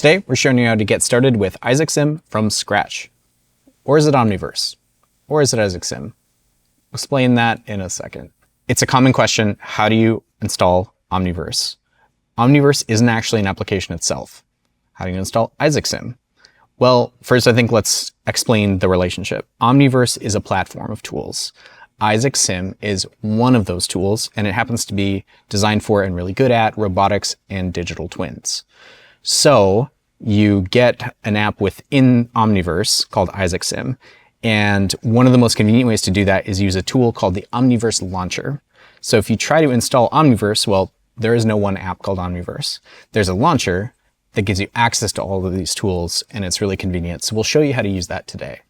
Today, we're showing you how to get started with Isaac Sim from scratch. Or is it Omniverse? Or is it Isaac Sim? I'll explain that in a second. It's a common question, how do you install Omniverse? Omniverse isn't actually an application itself. How do you install Isaac Sim? Well, first I think let's explain the relationship. Omniverse is a platform of tools. Isaac Sim is one of those tools, and it happens to be designed for and really good at robotics and digital twins. So you get an app within Omniverse called Isaac Sim, and one of the most convenient ways to do that is use a tool called the Omniverse launcher. So if you try to install Omniverse, well, there is no one app called Omniverse. There's a launcher that gives you access to all of these tools, and it's really convenient. So we'll show you how to use that today.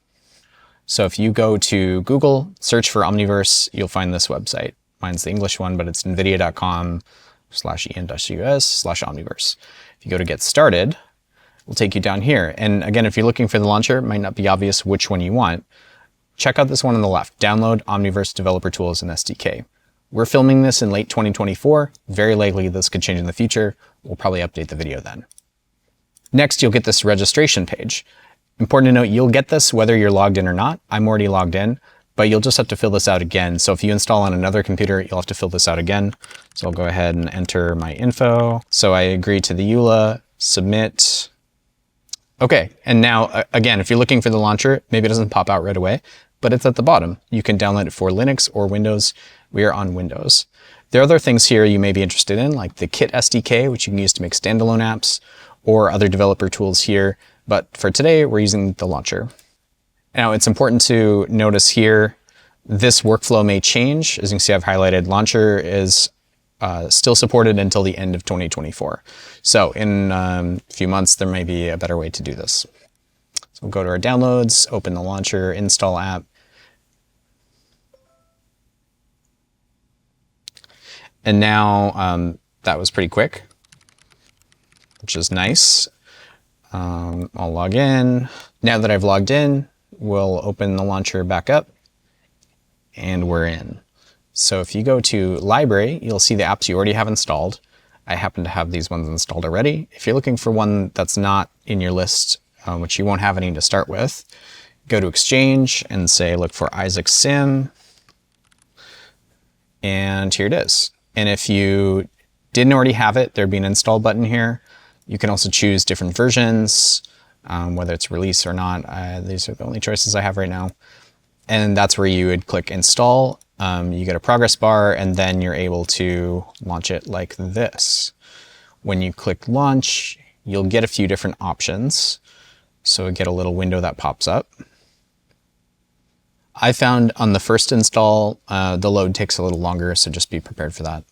So if you go to Google, search for Omniverse, you'll find this website. Mine's the English one, but it's nvidia.com/en-us/omniverse. If you go to get started, we'll take you down here. And again, if you're looking for the launcher, it might not be obvious which one you want. Check out this one on the left, download Omniverse Developer Tools and SDK. We're filming this in late 2024. Very likely this could change in the future. We'll probably update the video then. Next, you'll get this registration page. Important to note, you'll get this whether you're logged in or not. I'm already logged in, but you'll just have to fill this out again. So if you install on another computer, you'll have to fill this out again. So I'll go ahead and enter my info. So I agree to the EULA, submit. Okay, and now again, if you're looking for the launcher, maybe it doesn't pop out right away, but it's at the bottom. You can download it for Linux or Windows. We are on Windows. There are other things here you may be interested in, like the Kit SDK, which you can use to make standalone apps, or other developer tools here. But for today, we're using the launcher. Now, it's important to notice here, this workflow may change. As you can see, I've highlighted launcher is still supported until the end of 2024. So in a few months, there may be a better way to do this. So we'll go to our downloads, open the launcher, install app. And now that was pretty quick, which is nice. I'll log in. Now that I've logged in, we'll open the launcher back up and we're in. So if you go to library, you'll see the apps you already have installed. I happen to have these ones installed already. If you're looking for one that's not in your list, which you won't have any to start with, go to Exchange and say, look for Isaac Sim. And here it is. And if you didn't already have it, there'd be an install button here. You can also choose different versions, whether it's release or not. These are the only choices I have right now. And that's where you would click install. You get a progress bar, and then you're able to launch it like this. When you click launch, you'll get a few different options. So get a little window that pops up. I found on the first install, the load takes a little longer, so just be prepared for that.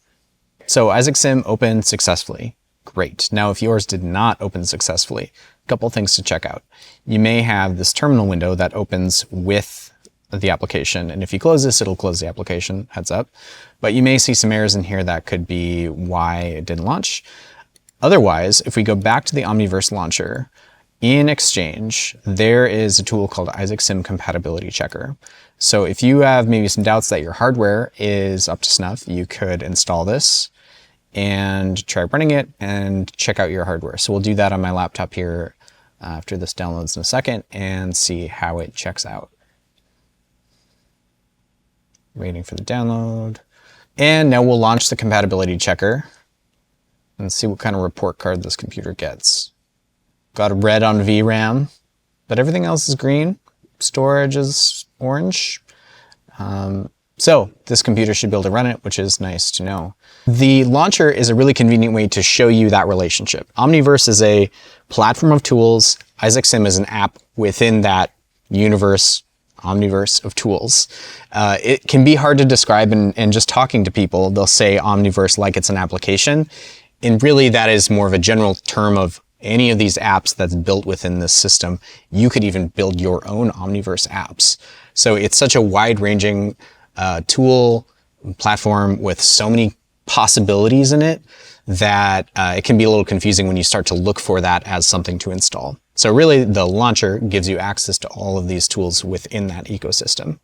So Isaac Sim opened successfully. Great. Now, if yours did not open successfully, a couple things to check out. You may have this terminal window that opens with the application, and if you close this, it'll close the application, heads up. But you may see some errors in here that could be why it didn't launch. Otherwise, if we go back to the Omniverse launcher, in Exchange, there is a tool called Isaac Sim Compatibility Checker. So if you have maybe some doubts that your hardware is up to snuff, you could install this and try running it and check out your hardware. So we'll do that on my laptop here after this downloads in a second and see how it checks out. Waiting for the download. And now we'll launch the compatibility checker and see what kind of report card this computer gets. Got a red on VRAM, but everything else is green. Storage is orange. So this computer should be able to run it, which is nice to know. The launcher is a really convenient way to show you that relationship. Omniverse is a platform of tools. Isaac Sim is an app within that Omniverse of tools. It can be hard to describe, and just talking to people, they'll say Omniverse like it's an application. And really that is more of a general term of any of these apps that's built within this system. You could even build your own Omniverse apps. So it's such a wide-ranging tool platform with so many possibilities in it that it can be a little confusing when you start to look for that as something to install. So really the launcher gives you access to all of these tools within that ecosystem.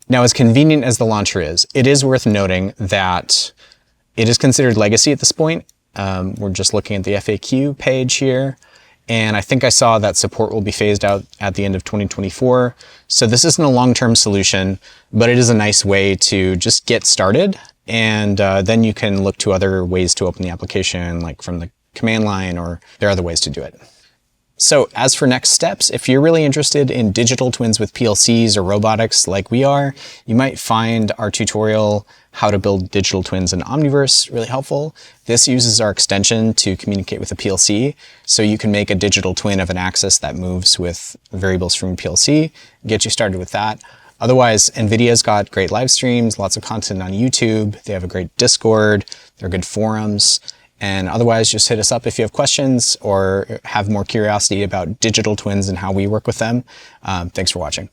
Now, as convenient as the launcher is, it is worth noting that it is considered legacy at this point. We're just looking at the FAQ page here, And I think I saw that support will be phased out at the end of 2024. So this isn't a long-term solution, but it is a nice way to just get started. And then you can look to other ways to open the application, like from the command line, or there are other ways to do it. So as for next steps, if you're really interested in digital twins with PLCs or robotics like we are, you might find our tutorial how to build digital twins in Omniverse really helpful. This uses our extension to communicate with a PLC, so you can make a digital twin of an axis that moves with variables from a PLC, get you started with that. Otherwise, NVIDIA's got great live streams, lots of content on YouTube, they have a great Discord, they're good forums. And otherwise, just hit us up if you have questions or have more curiosity about digital twins and how we work with them. Thanks for watching.